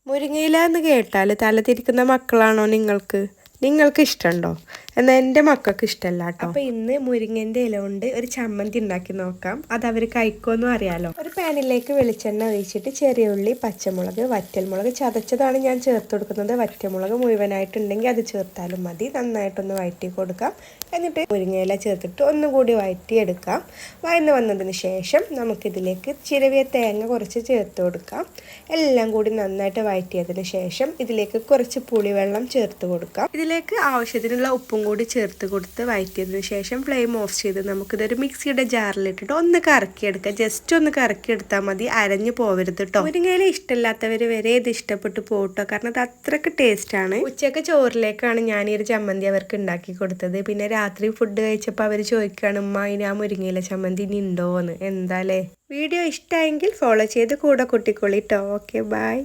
മുരിങ്ങയില എന്ന് കേട്ടാൽ തലതിരിക്കുന്ന മക്കളാണോ നിങ്ങൾക്ക് ഇഷ്ടമുണ്ടോ? എന്നാൽ എൻ്റെ മക്കൾക്ക് ഇഷ്ടമല്ല കേട്ടോ. അപ്പോൾ ഇന്ന് മുരിങ്ങൻ്റെ ഇല കൊണ്ട് ഒരു ചമ്മന്തി ഉണ്ടാക്കി നോക്കാം. അത് അവർ കഴിക്കുമെന്നും അറിയാലോ. ഒരു പാനിലേക്ക് വെളിച്ചെണ്ണ ഒഴിച്ചിട്ട് ചെറിയ ഉള്ളി, പച്ചമുളക്, വറ്റൽമുളക് ചതച്ചതാണ് ഞാൻ ചേർത്ത് കൊടുക്കുന്നത്. വറ്റൽമുളക് മുഴുവനായിട്ടുണ്ടെങ്കിൽ അത് ചേർത്താലും മതി. നന്നായിട്ടൊന്ന് വഴറ്റി കൊടുക്കാം. എന്നിട്ട് മുരിങ്ങയില ചേർത്തിട്ട് ഒന്നുകൂടി വഴറ്റിയെടുക്കാം. വഴന്ന് വന്നതിന് ശേഷം നമുക്കിതിലേക്ക് ചിരവിയ തേങ്ങ കുറച്ച് ചേർത്ത് കൊടുക്കാം. എല്ലാം കൂടി നന്നായിട്ട് വഴറ്റിയതിന് ശേഷം ഇതിലേക്ക് കുറച്ച് പുളിവെള്ളം ചേർത്ത് കൊടുക്കാം. ഇതിലേക്ക് ആവശ്യത്തിനുള്ള ഉപ്പും കൂടി ചേർത്ത് കൊടുത്ത് വഴറ്റിയതിന് ശേഷം ഫ്ലെയിം ഓഫ് ചെയ്ത് നമുക്കിതൊരു മിക്സിയുടെ ജാറിലിട്ടിട്ട് ഒന്ന് കറക്കിയെടുക്കാം. ജസ്റ്റ് ഒന്ന് കറക്കിയെടുത്താൽ മതി, അരഞ്ഞു പോവരുത് കേട്ടോ. മുരിങ്ങയില ഇഷ്ടമില്ലാത്തവർ വരെ ഇത് ഇഷ്ടപ്പെട്ടു പോട്ടോ, കാരണം അത് അത്രയ്ക്ക് ടേസ്റ്റാണ്. ഉച്ചക്ക് ചോറിലേക്കാണ് ഞാൻ ഈ ഒരു ചമ്മന്തി അവർക്ക് ഉണ്ടാക്കി കൊടുത്തത്. പിന്നെ രാത്രി ഫുഡ് കഴിച്ചപ്പോൾ അവർ ചോദിക്കുകയാണ്, ഉമ്മ ഇനി ആ മുരിങ്ങയില ചമ്മന്തി ഇനി ഉണ്ടോ എന്ന്. എന്തായാലേ വീഡിയോ ഇഷ്ടമായെങ്കിൽ ഫോളോ ചെയ്ത് കൂടെ കൂട്ടിക്കൊള്ളിട്ടോ. Okay, by.